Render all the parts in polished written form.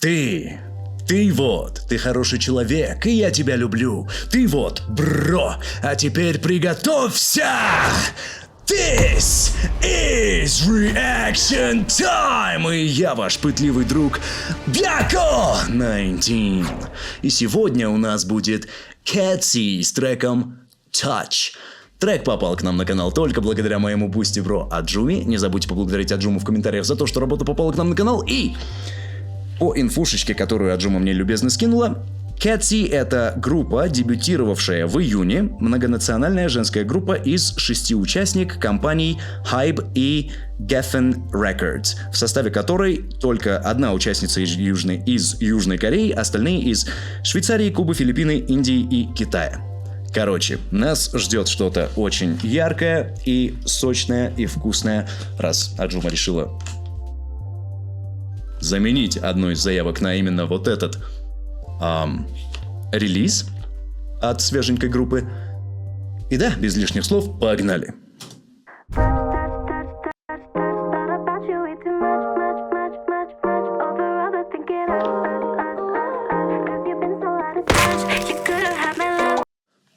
Ты вот, ты хороший человек, и я тебя люблю. Ты вот, бро, а теперь приготовься! This is reaction time! И я ваш пытливый друг Бяко 19. И сегодня у нас будет Кэтси с треком Touch. Трек попал к нам на канал только благодаря моему бусти бро Аджуми. Не забудьте поблагодарить Аджуму в комментариях за то, что работа попала к нам на канал. И по инфушечке, которую Аджума мне любезно скинула, Кэтси — это группа, дебютировавшая в июне, многонациональная женская группа из 6 участников компаний Hybe и Geffen Records, в составе которой только одна участница из Южной Кореи, остальные из Швейцарии, Кубы, Филиппины, Индии и Китая. Короче, нас ждет что-то очень яркое и сочное и вкусное, раз Аджума решила заменить одну из заявок на именно вот этот релиз от свеженькой группы. И да, без лишних слов, погнали.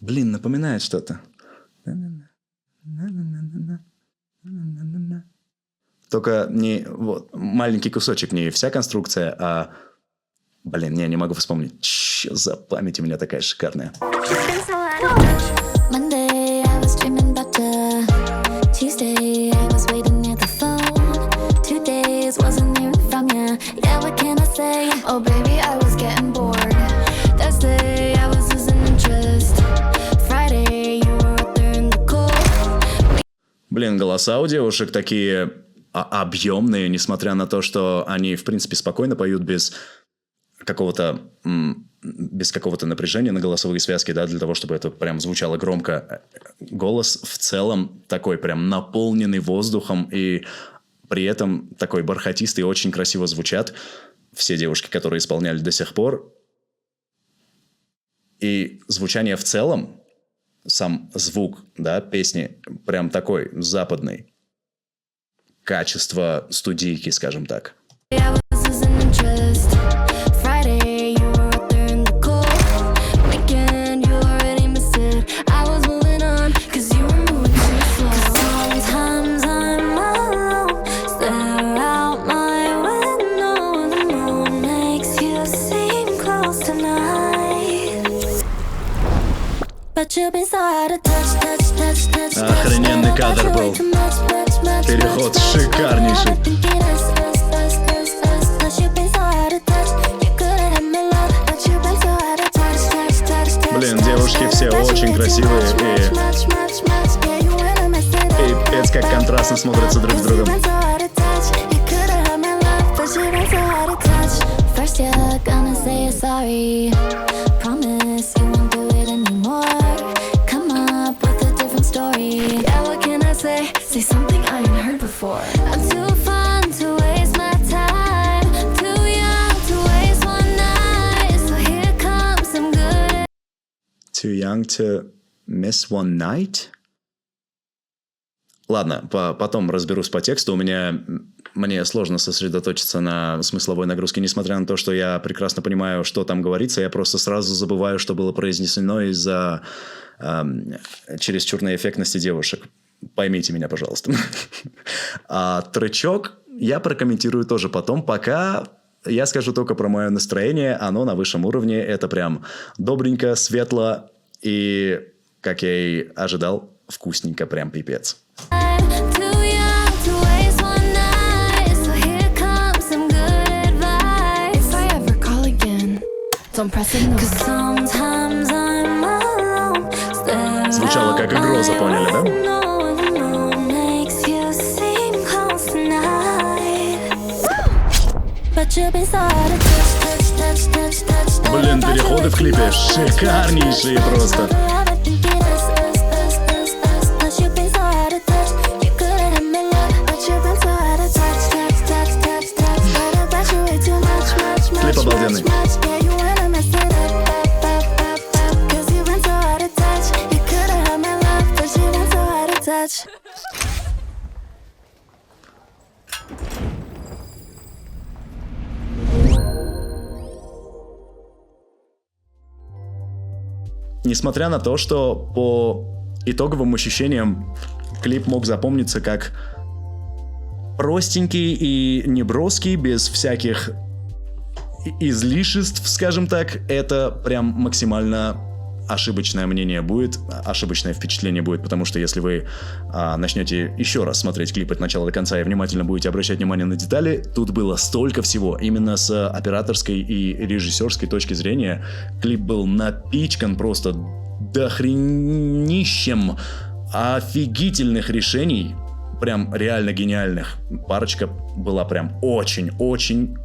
Блин, напоминает что-то. Только не вот маленький кусочек, не вся конструкция, а... Блин, не могу вспомнить. Чё за память у меня такая шикарная. Блин, голоса у девушек такие объемные, несмотря на то, что они, в принципе, спокойно поют без какого-то напряжения на голосовые связки, да, для того, чтобы это прям звучало громко. Голос в целом такой прям наполненный воздухом, и при этом такой бархатистый, очень красиво звучат все девушки, которые исполняли до сих пор. И звучание в целом, сам звук, да, песни прям такой западный. Качество студийки, скажем так. Охрененный кадр был. Переход шикарнейший. Блин, девушки все очень красивые и пипец как контрастно смотрятся друг с другом. Say something I ain't heard before. I'm too fun to waste my time. Too young to waste one night. So here comes some good. Too young to miss one night? Ладно, потом разберусь по тексту. Мне сложно сосредоточиться на смысловой нагрузке, несмотря на то, что я прекрасно понимаю, что там говорится. Я просто сразу забываю, что было произнесено из-за чересчурной эффектности девушек. Поймите меня, пожалуйста. А тречок я прокомментирую тоже потом, пока я скажу только про мое настроение. Оно на высшем уровне. Это прям добренько, светло и, как я и ожидал, вкусненько, прям пипец. Звучало как угроза, поняли, да? Блин, переходы в клипе шикарнейшие просто. Клип обалденный. несмотря на то, что по итоговым ощущениям клип мог запомниться как простенький и неброский, без всяких излишеств, скажем так, это прям максимально ошибочное мнение будет, ошибочное впечатление будет, потому что если вы начнете еще раз смотреть клип от начала до конца и внимательно будете обращать внимание на детали, тут было столько всего. Именно с операторской и режиссерской точки зрения клип был напичкан просто дохренищем офигительных решений, прям реально гениальных. Парочка была прям очень-очень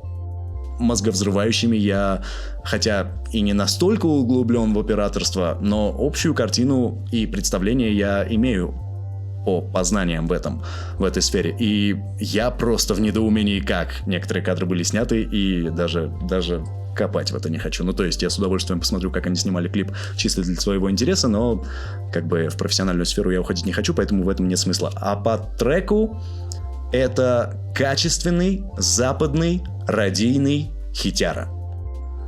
мозговзрывающими. Я, хотя и не настолько углублен в операторство, но общую картину и представление я имею по познаниям в этой сфере. И я просто в недоумении, как некоторые кадры были сняты, и даже копать в это не хочу. Ну, то есть я с удовольствием посмотрю, как они снимали клип чисто для своего интереса, но как бы в профессиональную сферу я уходить не хочу, поэтому в этом нет смысла. А по треку это качественный, западный, радийный хитяра.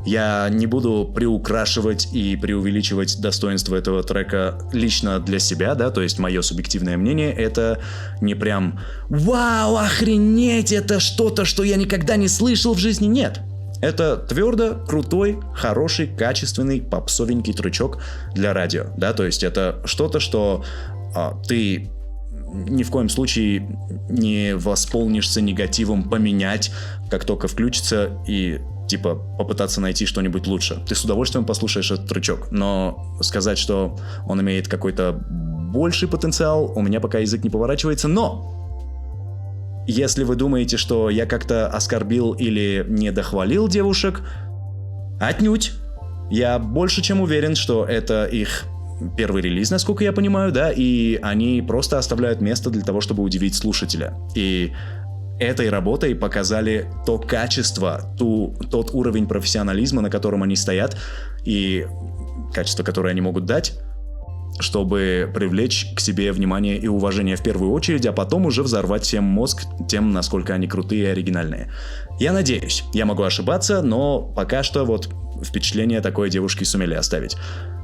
Я не буду приукрашивать и преувеличивать достоинство этого трека лично для себя, да, то есть мое субъективное мнение, это не прям «Вау, охренеть, это что-то, что я никогда не слышал в жизни», нет. Это твердо, крутой, хороший, качественный, попсовенький трючок для радио, да, то есть это что-то, что ты ни в коем случае не восполнишься негативом поменять, как только включится, и типа попытаться найти что-нибудь лучше. Ты с удовольствием послушаешь этот трючок, но сказать, что он имеет какой-то больший потенциал, у меня пока язык не поворачивается, но если вы думаете, что я как-то оскорбил или недохвалил девушек, отнюдь. Я больше чем уверен, что это их первый релиз, насколько я понимаю, да, и они просто оставляют место для того, чтобы удивить слушателя. И этой работой показали то качество, тот уровень профессионализма, на котором они стоят, и качество, которое они могут дать, чтобы привлечь к себе внимание и уважение в первую очередь, а потом уже взорвать всем мозг тем, насколько они крутые и оригинальные. Я надеюсь, я могу ошибаться, но пока что вот впечатление такой девушки сумели оставить.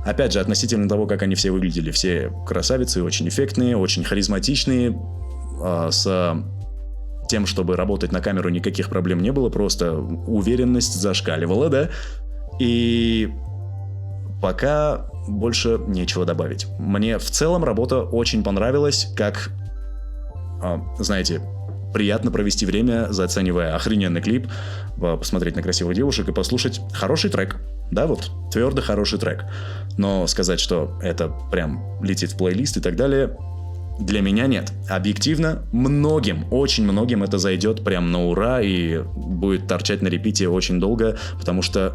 Опять же, относительно того, как они все выглядели, все красавицы, очень эффектные, очень харизматичные, с тем, чтобы работать на камеру, никаких проблем не было, просто уверенность зашкаливала, да, и пока больше нечего добавить. Мне в целом работа очень понравилась, как, знаете, приятно провести время, заценивая охрененный клип, посмотреть на красивых девушек и послушать хороший трек. Да, вот, твердо хороший трек. Но сказать, что это прям летит в плейлист и так далее, для меня нет. Объективно, многим, очень многим это зайдет прям на ура и будет торчать на репите очень долго, потому что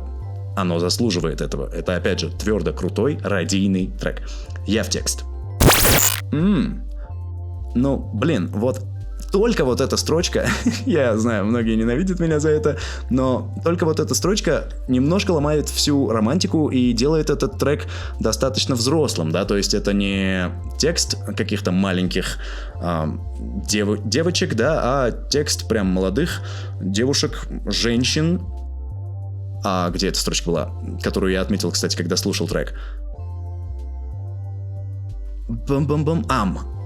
оно заслуживает этого. Это, опять же, твердо крутой, радийный трек. Я в текст. Ну, блин, вот только вот эта строчка, я знаю, многие ненавидят меня за это, но только вот эта строчка немножко ломает всю романтику и делает этот трек достаточно взрослым, да, то есть это не текст каких-то маленьких девочек, да, а текст прям молодых девушек, женщин. А где эта строчка была, которую я отметил, кстати, когда слушал трек?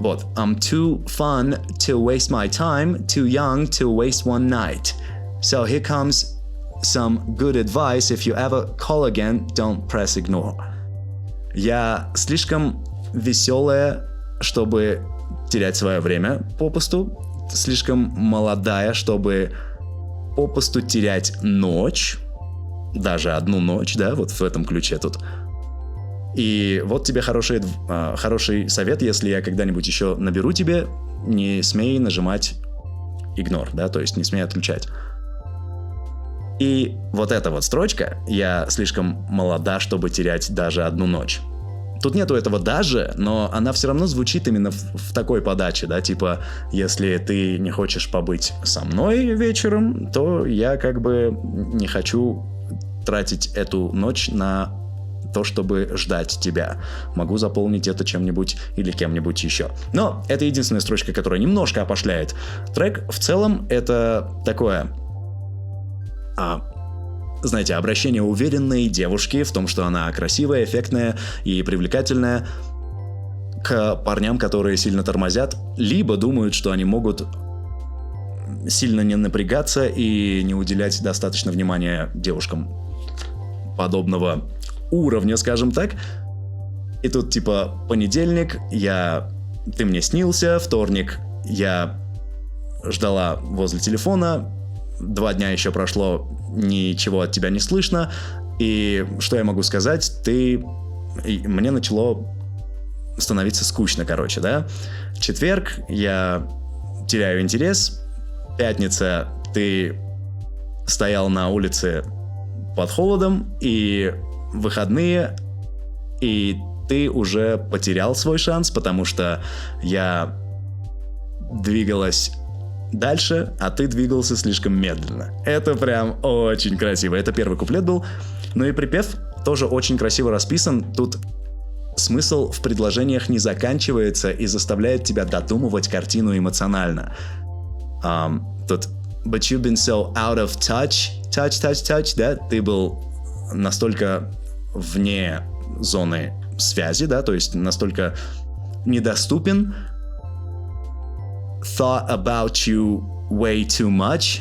Вот. I'm too fun to waste my time, too young to waste one night. So here comes some good advice. If you ever call again, don't press ignore. Я слишком веселая, чтобы терять свое время попусту. Слишком молодая, чтобы попусту терять ночь. Даже одну ночь, да, вот в этом ключе тут. И вот тебе хороший совет, если я когда-нибудь еще наберу тебе, не смей нажимать ignore, да, то есть не смей отключать. И вот эта вот строчка, я слишком молода, чтобы терять даже одну ночь. Тут нету этого даже, но она все равно звучит именно в такой подаче, да, типа, если ты не хочешь побыть со мной вечером, то я как бы не хочу тратить эту ночь на то, чтобы ждать тебя. Могу заполнить это чем-нибудь или кем-нибудь еще. Но это единственная строчка, которая немножко опошляет трек. В целом это такое знаете, обращение уверенной девушки в том, что она красивая, эффектная и привлекательная, к парням, которые сильно тормозят, либо думают, что они могут сильно не напрягаться и не уделять достаточно внимания девушкам подобного уровня, скажем так. И тут типа понедельник, ты мне снился, вторник я ждала возле телефона, 2 дня еще прошло, ничего от тебя не слышно, и что я могу сказать, мне начало становиться скучно, короче, да. Четверг я теряю интерес, пятница ты стоял на улице под холодом, и выходные, и ты уже потерял свой шанс, потому что я двигалась дальше, а ты двигался слишком медленно. Это прям очень красиво. Это первый куплет был. Ну и припев тоже очень красиво расписан. Тут смысл в предложениях не заканчивается и заставляет тебя додумывать картину эмоционально. Тут but you've been so out of touch, да? Ты был настолько вне зоны связи, да, то есть настолько недоступен. Thought about you way too much.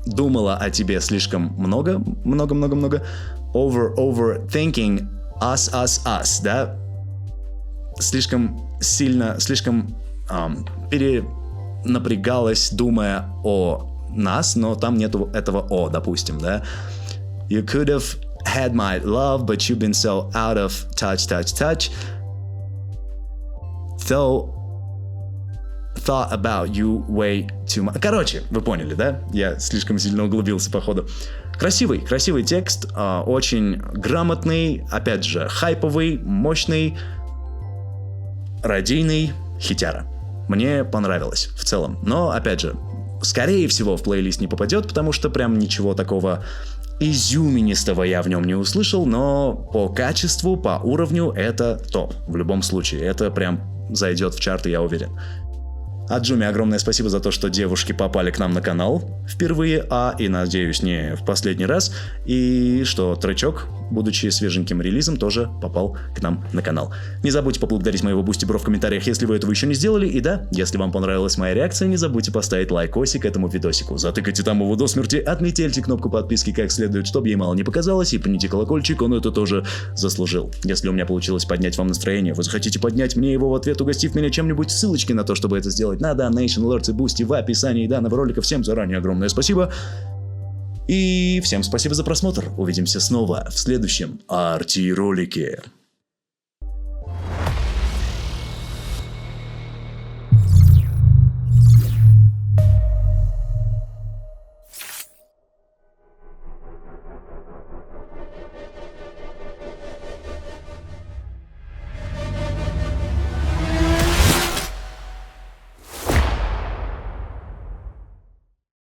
Думала о тебе слишком много. Overthinking us, да? Слишком сильно, перенапрягалась, думая о нас, но там нету этого «о», допустим, да? You could have had my love, but you've been so out of touch. So thought about you way too much. Короче, вы поняли, да? Я слишком сильно углубился, походу. Красивый текст, очень грамотный, опять же, хайповый, мощный, радийный, хитяра. Мне понравилось в целом. Но, опять же, скорее всего в плейлист не попадет, потому что прям ничего такого изюминистого я в нем не услышал, но по качеству, по уровню это топ. В любом случае, это прям зайдет в чарты, я уверен. А Джуми, огромное спасибо за то, что девушки попали к нам на канал впервые, и, надеюсь, не в последний раз, и что тречок, будучи свеженьким релизом, тоже попал к нам на канал. Не забудьте поблагодарить моего бустибро в комментариях, если вы этого еще не сделали, и да, если вам понравилась моя реакция, не забудьте поставить лайкосик этому видосику, затыкайте там его до смерти, отметьте кнопку подписки как следует, чтобы ей мало не показалось, и пните колокольчик, он это тоже заслужил. Если у меня получилось поднять вам настроение, вы захотите поднять мне его в ответ, угостив меня чем-нибудь, ссылочки на то, чтобы это сделать, на Donation Alerts и Boosty в описании данного ролика. Всем заранее огромное спасибо. И всем спасибо за просмотр. Увидимся снова в следующем арти-ролике.